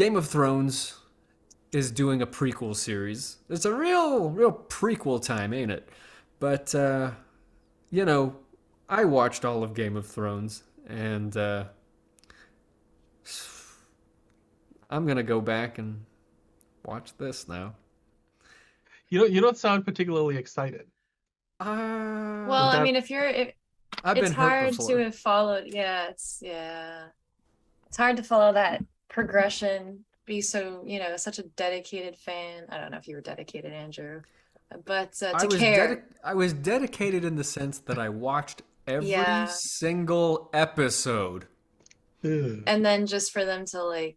Game of Thrones is doing a prequel series. It's a real prequel time, ain't it? But you know, I watched all of Game of Thrones, and I'm gonna go back and watch this now. You don't sound particularly excited. Well, Would I that mean, if I've it's been hurt hard to before. have followed. Yeah, it's hard to follow that progression. Be so, such a dedicated fan. I don't know if you were dedicated, Andrew, but to care. I was dedicated in the sense that I watched every Yeah, single episode. Ugh. and then just for them to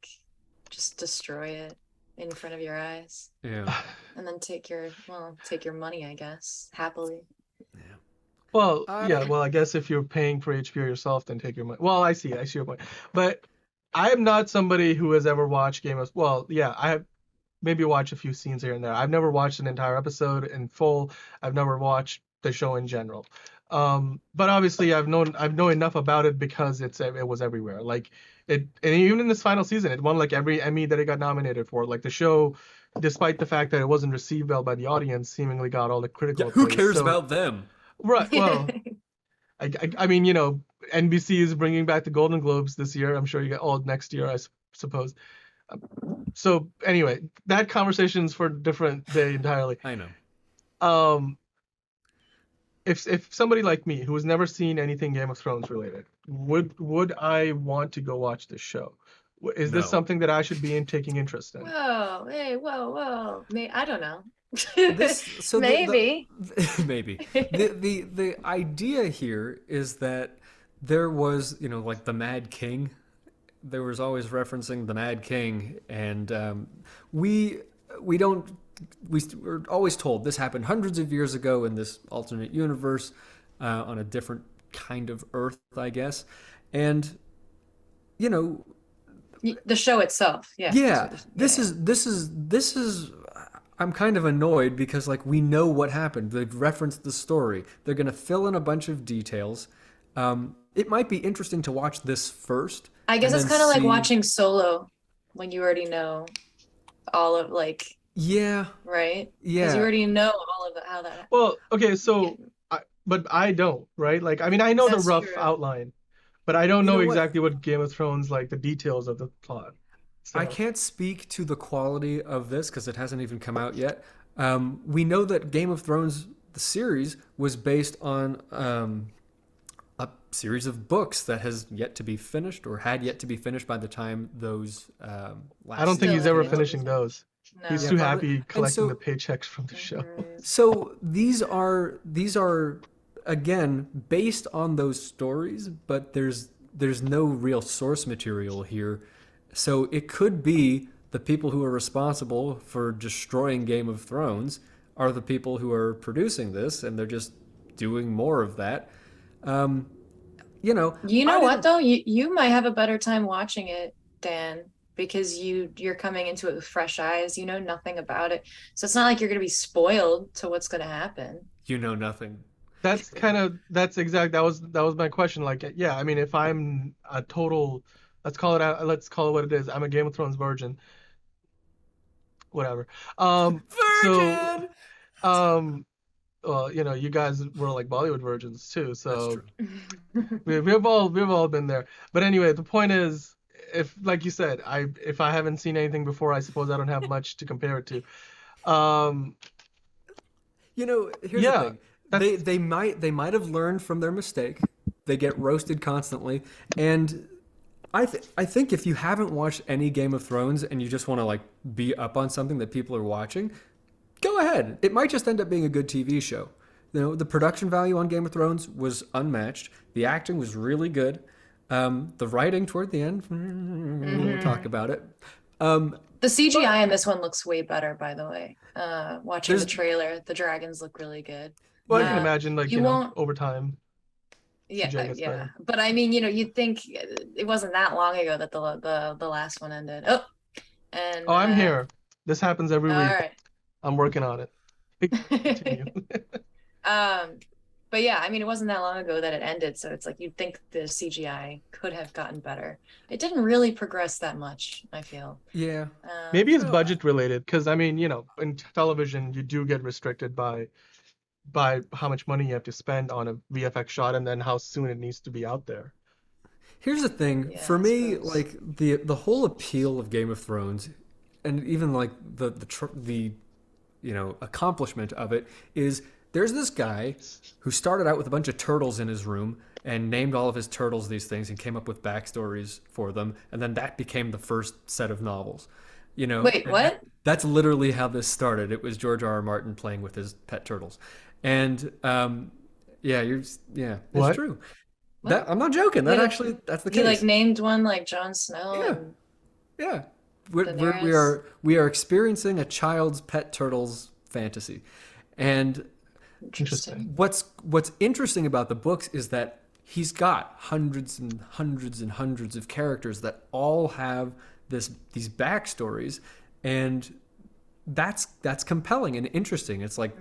just destroy it in front of your eyes, Yeah. and then take your money, I guess, happily. Yeah. Well, I yeah, well, I guess if you're paying for HBO yourself, then take your money. Well, I see your point. But I am not somebody who has ever watched well, yeah, I have maybe watched a few scenes here and there. I've never watched an entire episode in full. I've never watched the show in general. But obviously I've known enough about it because it was everywhere. Like and even in this final season, it won like every Emmy that it got nominated for. Like the show, despite the fact that it wasn't received well by the audience, seemingly got all the Yeah, critical who praise. cares So about them? right, well, I mean, NBC is bringing back the Golden Globes this year. I'm sure you get all next year, I suppose. So anyway, that conversation's for a different day entirely. I know. Um, if somebody like me who has never seen anything Game of Thrones related, would I want to go watch this show? Is this No. something that I should be taking interest in? Whoa, hey, whoa. I don't know. This so Maybe. maybe the idea here is that there was, like the Mad King. There was always referencing the Mad King, and we don't we're always told this happened hundreds of years ago in this alternate universe, on a different kind of Earth, I guess, and you know The show itself, yeah. yeah, Yeah, this is I'm kind of annoyed because like we know what happened. They've referenced the story. They're going to fill in a bunch of details. It might be interesting to watch this first I and guess it's then kind of like see. watching Solo when you already know all of Yeah, right? Because you yeah. already know all of how that. Well, okay, Yeah, so but I don't, right? Like, I mean, I know the that's rough true. outline, but I don't You know know what? exactly what Game of Thrones, like the details of the plot. I So, can't speak to the quality of this because it hasn't even come out yet. We know that Game of Thrones, the series, was based on a series of books that has yet to be finished or had yet to be finished by the time those I last don't think Still he's seasons in ever came out. finishing production. those. He's Yeah, No. too probably. happy And collecting the so, paychecks from the show. so these are again based on those stories, but there's no real source material here. So it could be the people who are responsible for destroying Game of Thrones are the people who are producing this, and they're just doing more of that. Um, You I know what didn't. though? You might have a better time watching it, Dan, because you're coming into it with fresh eyes. You know nothing about it. So it's not like you're gonna be spoiled to what's gonna happen. You know nothing. That was my question. Like, yeah, I mean, if I'm a total, let's call it what it is. I'm a Game of Thrones virgin, whatever. So, Virgin. um, well, you guys were like Bollywood virgins too, That's so true. we've all been there. But anyway, the point is, if like you said, if I haven't seen anything before, I suppose I don't have much to compare it to. Um, Here's the yeah, thing. They that's they might they might have learned from their mistake. They get roasted constantly, and I think if you haven't watched any Game of Thrones and you just want to like be up on something that people are watching, go ahead. It might just end up being a good TV show. The production value on Game of Thrones was unmatched. The acting was really good. The writing toward the end, we'll talk hmm about it. Um, The CGI but in this one looks way better, by the way. Watching the there's trailer, the dragons look really good. well, I can yeah, imagine like You won't, over time, yeah, CGI gets yeah. better. But I mean, you'd think it wasn't that long ago that the last one ended. Oh, and Oh, I'm here. This happens every all week. right. I'm working on it. Continue. Um, But yeah, I mean, it wasn't that long ago that it ended, so it's like you'd think the CGI could have gotten better. It didn't really progress that much, I feel. Yeah. Maybe it's Well, budget related, because I mean, in television you do get restricted by how much money you have to spend on a VFX shot and then how soon it needs to be out there. here's the thing. Yeah, For I me, suppose. like the whole appeal of Game of Thrones, and even like the accomplishment of it is there's this guy who started out with a bunch of turtles in his room and named all of his turtles these things and came up with backstories for them, and then that became the first set of novels. Wait, And what? that's literally how this started. It was George R. R. Martin playing with his pet turtles, and yeah, it's What? true. What? That I'm not joking. He, That's the he like case. named one like Jon Snow Yeah. and Yeah, we Daenerys. are experiencing a child's pet turtles fantasy, and Interesting. what's interesting about the books is that he's got hundreds and hundreds and hundreds of characters that all have these backstories, and that's compelling and interesting. It's like,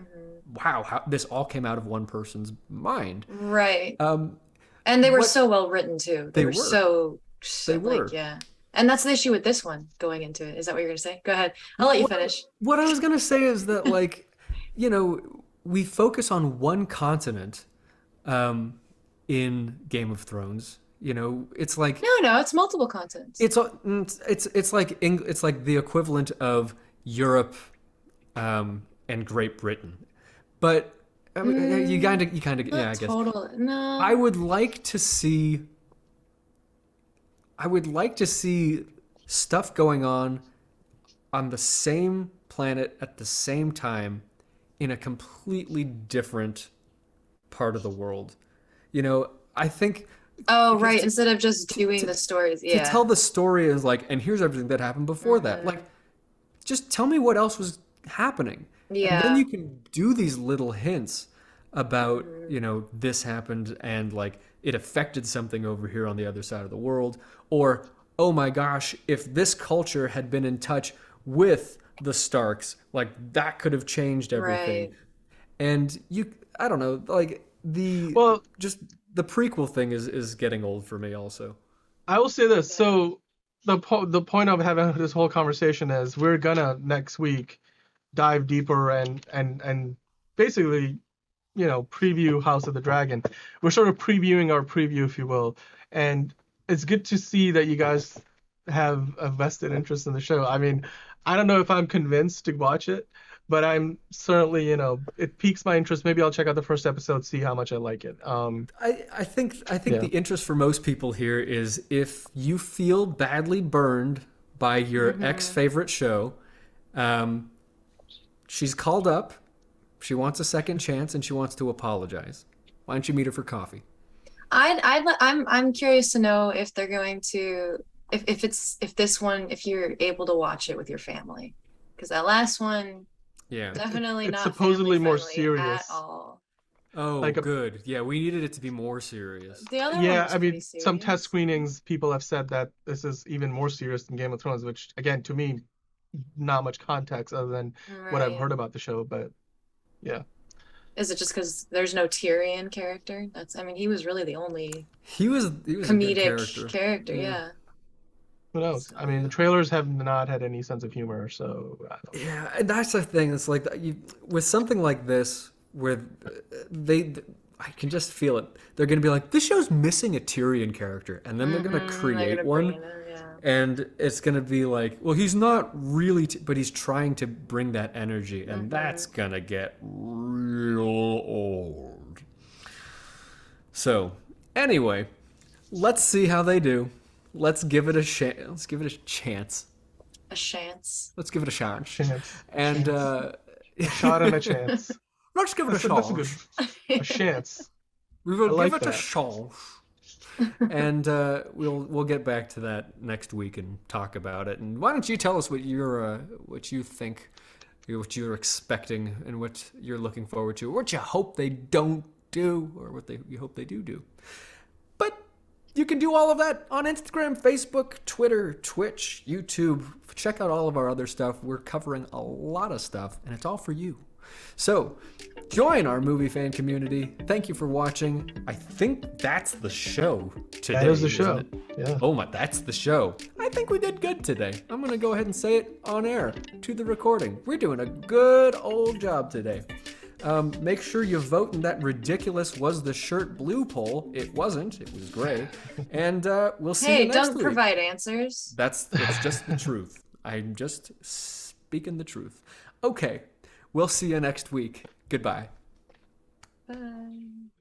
wow, how this all came out of one person's mind. Right. Um, And they were what so well written too. They they were were, so they like, were. yeah. And that's the issue with this one going into it. Is that what you're gonna say? Go ahead. I'll let you finish. What I was gonna say is that, like, we focus on one continent in Game of Thrones. It's like No, it's multiple continents. it's like the equivalent of Europe and Great Britain, but I mean, you kind of yeah, I Not guess. total. No. I would like to see. I would like to see stuff going on the same planet at the same time in a completely different part of the world. I think Oh, because right. Instead of just doing the stories. to Yeah. tell the story is like, and here's everything that happened before that. Mhm. Like, just tell me what else was happening. And then Yeah. you can do these little hints about, Mhm. this happened and like it affected something over here on the other side of the world. Or, oh my gosh, if this culture had been in touch with the Starks, like that could have changed everything. Right. And I don't know, like Well, just the prequel thing is getting old for me also. I will say this. Yeah. So the point of having this whole conversation is we're gonna next week dive deeper and basically, preview House of the Dragon. We're sort of previewing our preview, if you will, and it's good to see that you guys have a vested interest in the show. I mean, I don't know if I'm convinced to watch it, but I'm certainly, it piques my interest. Maybe I'll check out the first episode, see how much I like it. I think Yeah. the interest for most people here is if you feel badly burned by your ex Mhm. favorite show, um, she's called up, she wants a second chance, and she wants to apologize. Why don't you meet her for coffee? I'm curious to know if they're going to if this one if you're able to watch it with your family, because that last one Yeah. definitely It's not supposedly family more friendly serious. at all. Oh, Like good. Yeah, we needed it to be more serious. The other one Yeah, was I pretty mean, some test serious. screenings, people have said that this is even more serious than Game of Thrones, which, again, to me, not much context other than what I've Right. heard about the show. But yeah, Is it just because there's no Tyrion character? I mean, he was really the only He was a good comedic character. character, Yeah. yeah. who knows? So I mean, the yeah. trailers have not had any sense of humor, so I don't know. Yeah, and that's the thing. It's like with something like this, where I can just feel it. They're gonna be like, this show's missing a Tyrion character, and then they're gonna They're create gonna bring one, it in, yeah. and it's gonna be like, well, he's not really, but he's trying to bring that energy, and that's gonna get real old. So, anyway, let's see how they do. Let's give it a Let's give it a chance. A chance. Let's give it a chance. Chance, And chance, a shot and a chance. let's give it a That's a good, chance. a chance. We I will like give it a that. chance. And we'll get back to that next week and talk about it. And why don't you tell us what you think, what you're expecting, and what you're looking forward to, or what you hope they don't do, or what you hope they do. But you can do all of that on Instagram, Facebook, Twitter, Twitch, YouTube. Check out all of our other stuff. We're covering a lot of stuff, and it's all for you. So Join our movie fan community. Thank you for watching. I think that's the show today. That is the isn't show. it? Yeah. Oh my, that's the show. I think we did good today. I'm gonna go ahead and say it on air to the recording. We're doing a good old job today. Make sure you vote in that ridiculous was the shirt blue poll. It wasn't. It was gray. And we'll see you next don't week. provide answers. It's just the truth. I'm just speaking the truth. Okay. We'll see you next week. Goodbye. Bye.